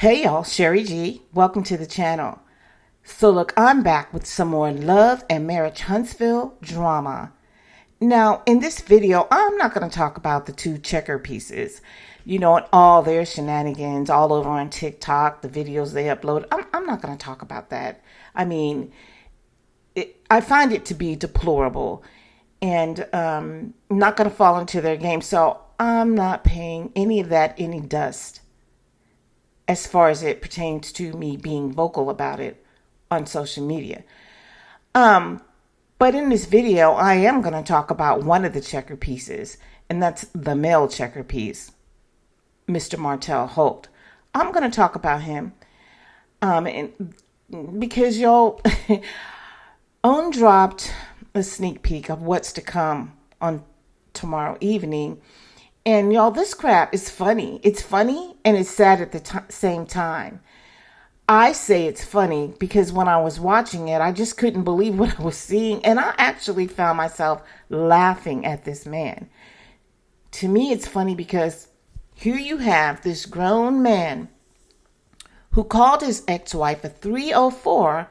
Hey y'all, Sherry G. Welcome to the channel. So look, I'm back with some more love and marriage Huntsville drama. Now, in this video, I'm not going to talk about the two checker pieces, and all their shenanigans all over on TikTok, the videos they upload. I'm not going to talk about that. I mean, I find it to be deplorable and not going to fall into their game. So I'm not paying any of that any dust as far as it pertains to me being vocal about it on social media. But in this video, I am going to talk about one of the checker pieces, and that's the male checker piece, Mr. Martell Holt. I'm going to talk about him and because y'all OWN dropped a sneak peek of what's to come on tomorrow evening. And y'all, this crap is funny. It's funny and it's sad at the same time. I say it's funny because when I was watching it, I just couldn't believe what I was seeing. And I actually found myself laughing at this man. To me, it's funny because here you have this grown man who called his ex-wife a 304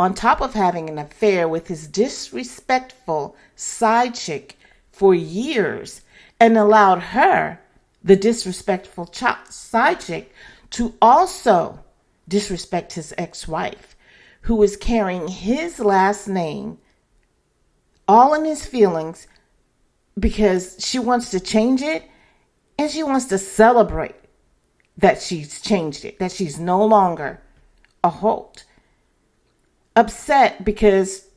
on top of having an affair with his disrespectful side chick for years, and allowed her, the disrespectful side chick, to also disrespect his ex-wife, who is carrying his last name, all in his feelings, because she wants to change it, and she wants to celebrate that she's changed it, that she's no longer a Holt. Upset because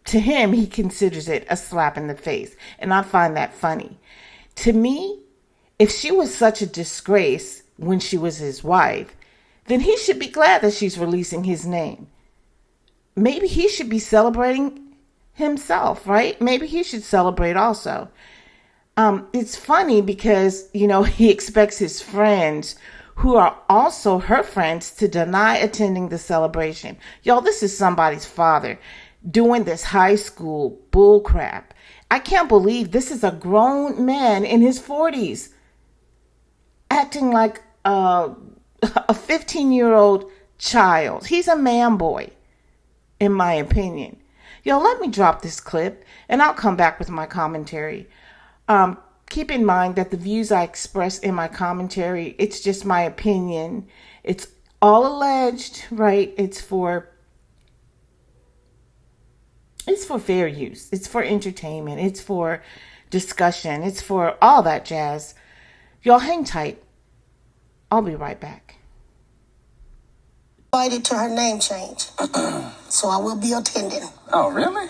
to him, he considers it a slap in the face. And I find that funny. To me, if she was such a disgrace when she was his wife, then he should be glad that she's releasing his name. Maybe he should be celebrating himself, right? Maybe he should celebrate also. It's funny because, he expects his friends, who are also her friends, to deny attending the celebration. Y'all, this is somebody's father doing this high school bull crap. I can't believe this is a grown man in his 40s acting like a 15-year-old child. He's a man boy, in my opinion. Yo, let me drop this clip and I'll come back with my commentary. Keep in mind that the views I express in my commentary, it's just my opinion. It's all alleged, right? It's for fair use. It's for entertainment. It's for discussion. It's for all that jazz. Y'all hang tight. I'll be right back. Invited to her name change. So I will be attending. Oh, really?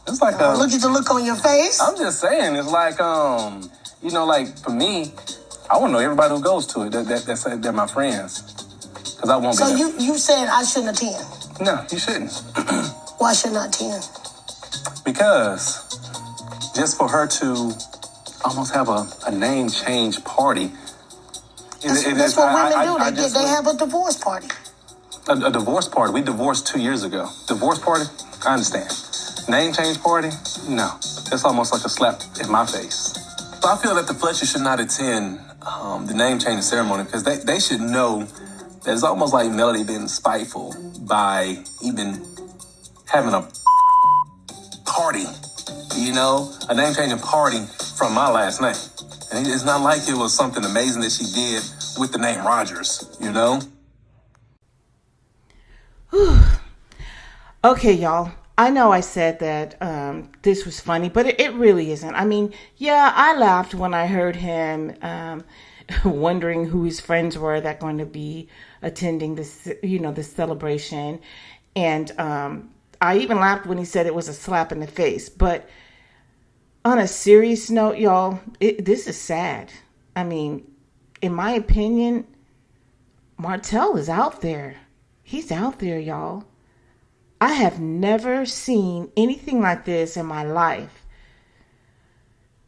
It's like look at the look on your face. I'm just saying, it's like, like for me, I want to know everybody who goes to it. They're my friends. Because I won't be there. So you said I shouldn't attend? No, you shouldn't. Why shouldn't I attend? Because just for her to almost have a name change party. That's what women do. They have a divorce party. A divorce party? We divorced 2 years ago. Divorce party? I understand. Name change party? No. It's almost like a slap in my face. So I feel that the Fletcher should not attend the name change ceremony because they should know that it's almost like Melody being spiteful by even having a party, a name changing party from my last name. And it's not like it was something amazing that she did with the name Rogers, Okay, y'all. I know I said that this was funny, but it really isn't. I mean, yeah, I laughed when I heard him wondering who his friends were that going to be attending this, this celebration. And I even laughed when he said it was a slap in the face. But on a serious note, y'all, this is sad. I mean, in my opinion, Martell is out there. He's out there, y'all. I have never seen anything like this in my life.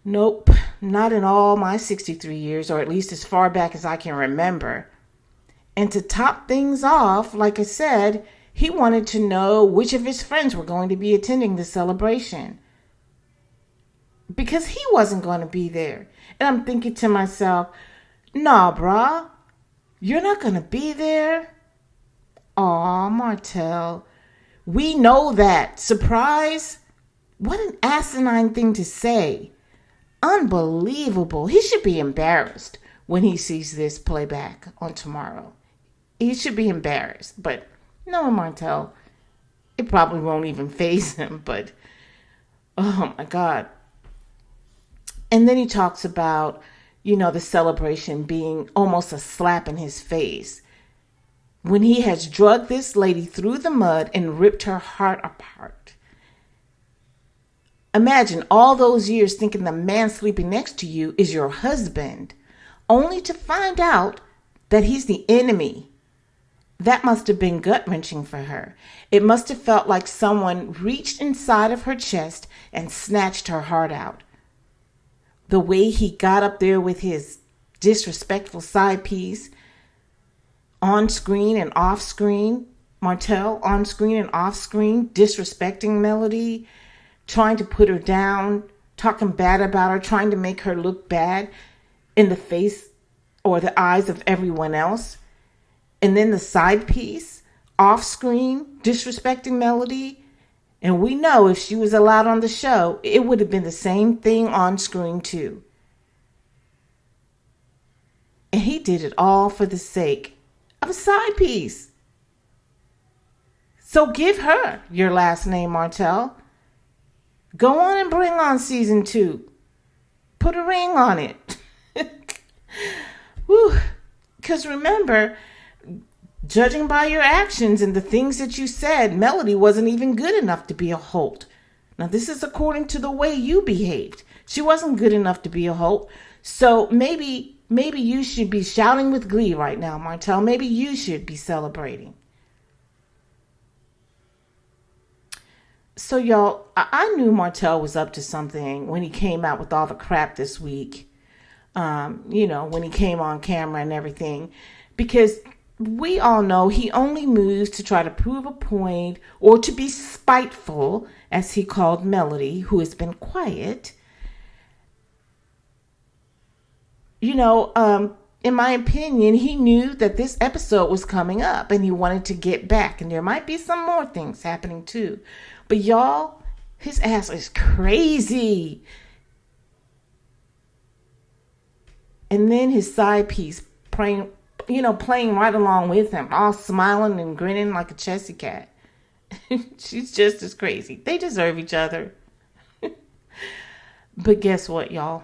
Nope, not in all my 63 years, or at least as far back as I can remember. And to top things off, like I said, he wanted to know which of his friends were going to be attending the celebration, because he wasn't going to be there. And I'm thinking to myself, Nah, bruh. You're not gonna be there? Aw, Martell. We know that. Surprise? What an asinine thing to say. Unbelievable. He should be embarrassed when he sees this playback on tomorrow. He should be embarrassed. But no, Martell, it probably won't even faze him. But, oh my God. And then he talks about, the celebration being almost a slap in his face when he has drugged this lady through the mud and ripped her heart apart. Imagine all those years thinking the man sleeping next to you is your husband, only to find out that he's the enemy. That must have been gut-wrenching for her. It must have felt like someone reached inside of her chest and snatched her heart out. The way he got up there with his disrespectful side piece, on screen and off screen, Martell on screen and off screen, disrespecting Melody, trying to put her down, talking bad about her, trying to make her look bad in the face or the eyes of everyone else. And then the side piece, off screen, disrespecting Melody. And we know if she was allowed on the show, it would have been the same thing on screen too. And he did it all for the sake of a side piece. So give her your last name, Martell. Go on and bring on season 2. Put a ring on it. Whew. Because remember, judging by your actions and the things that you said, Melody wasn't even good enough to be a Holt. Now, this is according to the way you behaved. She wasn't good enough to be a Holt. So maybe you should be shouting with glee right now, Martell. Maybe you should be celebrating. So, y'all, I knew Martell was up to something when he came out with all the crap this week. When he came on camera and everything. Because we all know he only moves to try to prove a point or to be spiteful, as he called Melody, who has been quiet. In my opinion, he knew that this episode was coming up and he wanted to get back. And there might be some more things happening too. But y'all, his ass is crazy. And then his side piece playing right along with him, all smiling and grinning like a chessy cat. She's just as crazy. They deserve each other. But guess what, y'all?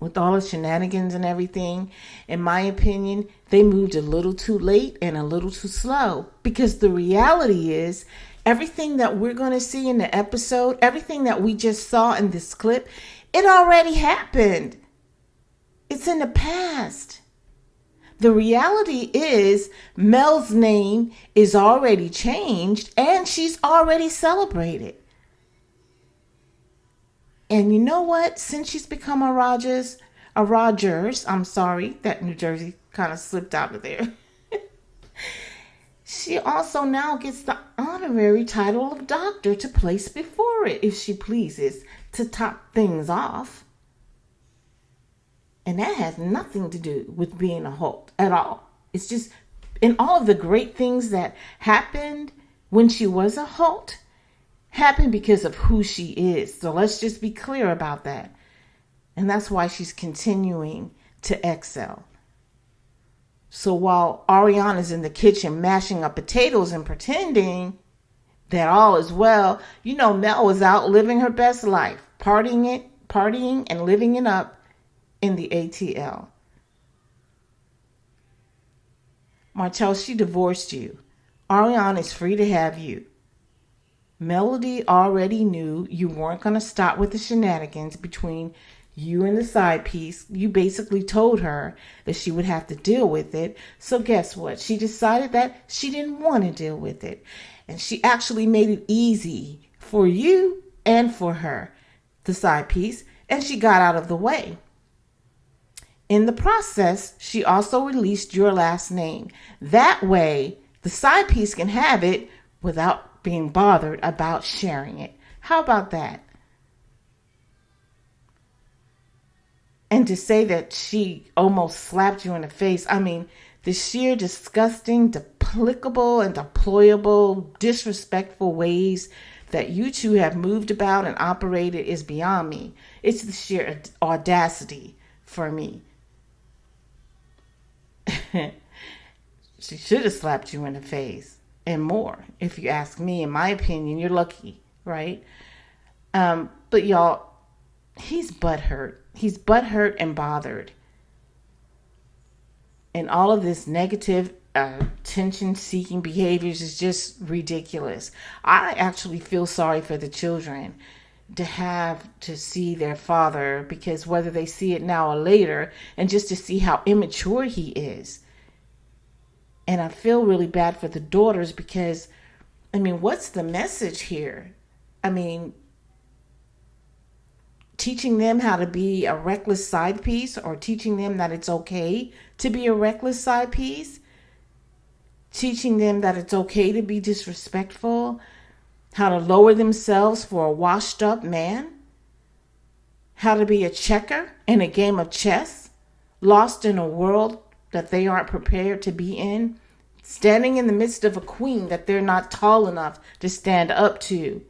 With all the shenanigans and everything, in my opinion, they moved a little too late and a little too slow. Because the reality is, everything that we're going to see in the episode, everything that we just saw in this clip, it already happened. It's in the past. The reality is Mel's name is already changed and she's already celebrated. And you know what? Since she's become a Rogers, that New Jersey kind of slipped out of there. She also now gets the honorary title of doctor to place before it, if she pleases, to top things off. And that has nothing to do with being a Holt at all. It's just, in all of the great things that happened when she was a Holt, happened because of who she is. So let's just be clear about that. And that's why she's continuing to excel. So while Ariana's in the kitchen mashing up potatoes and pretending that all is well, Mel was out living her best life, partying and living it up in the ATL. Martell, she divorced you. Ariana is free to have you. Melody already knew you weren't going to stop with the shenanigans between you and the side piece. You basically told her that she would have to deal with it. So guess what? She decided that she didn't want to deal with it. And she actually made it easy for you and for her, the side piece, and she got out of the way. In the process, she also released your last name. That way, the side piece can have it without being bothered about sharing it. How about that? And to say that she almost slapped you in the face, I mean, the sheer disgusting, deprecable, and deployable, disrespectful ways that you two have moved about and operated is beyond me. It's the sheer audacity for me. She should have slapped you in the face and more, if you ask me. In my opinion, you're lucky, right? But y'all, he's butthurt. He's butthurt and bothered. And all of this negative attention-seeking behaviors is just ridiculous. I actually feel sorry for the children to have to see their father, because whether they see it now or later, and just to see how immature he is. And I feel really bad for the daughters because, I mean, what's the message here? I mean, teaching them how to be a reckless side piece, or teaching them that it's okay to be a reckless side piece, teaching them that it's okay to be disrespectful, how to lower themselves for a washed up man, how to be a checker in a game of chess, lost in a world that they aren't prepared to be in, standing in the midst of a queen that they're not tall enough to stand up to.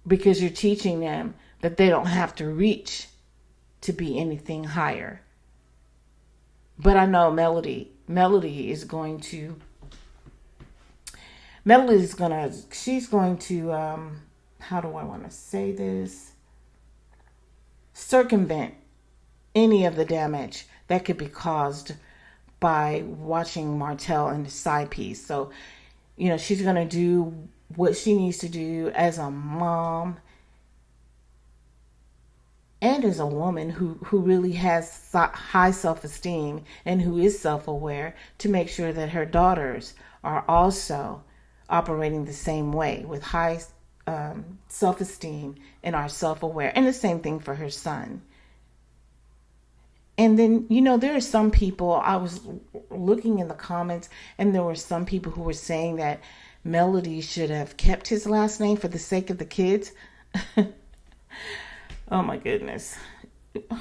Because you're teaching them that they don't have to reach to be anything higher. But I know Melody is going to, she's going to, how do I want to say this? Circumvent any of the damage that could be caused by watching Martell and the side piece. So, you know, she's going to do what she needs to do as a mom and as a woman who really has high self-esteem and who is self-aware, to make sure that her daughters are also operating the same way with high self-esteem and are self-aware. And the same thing for her son. And then, you know, there are some people, I was looking in the comments, and there were some people who were saying that Melody should have kept his last name for the sake of the kids. Oh my goodness.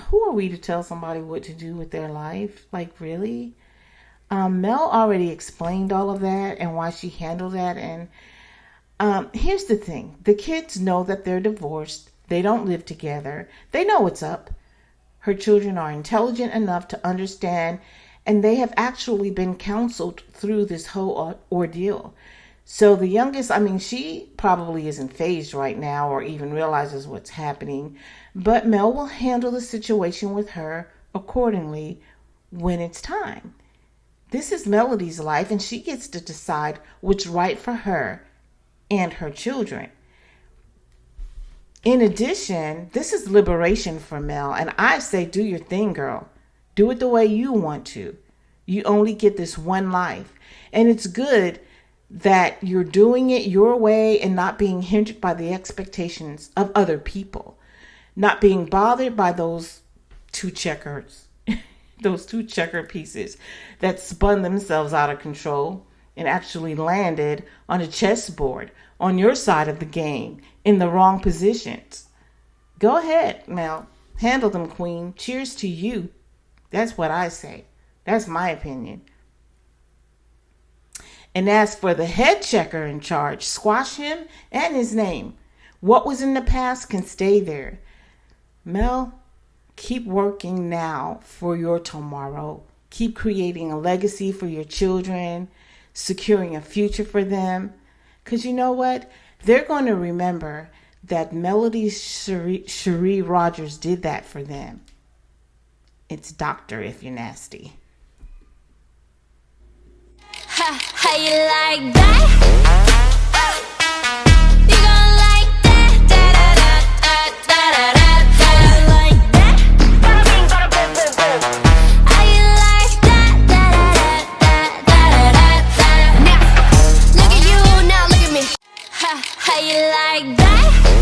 Who are we to tell somebody what to do with their life? Like, really? Mel already explained all of that and why she handled that. And here's the thing. The kids know that they're divorced. They don't live together. They know what's up. Her children are intelligent enough to understand, and they have actually been counseled through this whole ordeal. So the youngest, I mean, she probably isn't fazed right now or even realizes what's happening, but Mel will handle the situation with her accordingly when it's time. This is Melody's life, and she gets to decide what's right for her and her children. In addition, this is liberation for Mel, and I say do your thing, girl. Do it the way you want to. You only get this one life, and it's good that you're doing it your way and not being hindered by the expectations of other people, not being bothered by those two checkers, those two checker pieces that spun themselves out of control and actually landed on a chessboard on your side of the game in the wrong positions. Go ahead, Mel. Handle them, queen. Cheers to you. That's what I say. That's my opinion. And as for the head checker in charge, squash him and his name. What was in the past can stay there. Mel, keep working now for your tomorrow. Keep creating a legacy for your children, securing a future for them. Because you know what? They're going to remember that Melody Cherie Rogers did that for them. It's doctor if you're nasty. How you like that? You gon' like that? Da da da da da da da. Like that? Bada bing, bada boom, boom, boom. How you like that? Da da da da da da da. Now, look at you, now look at me. How you like that?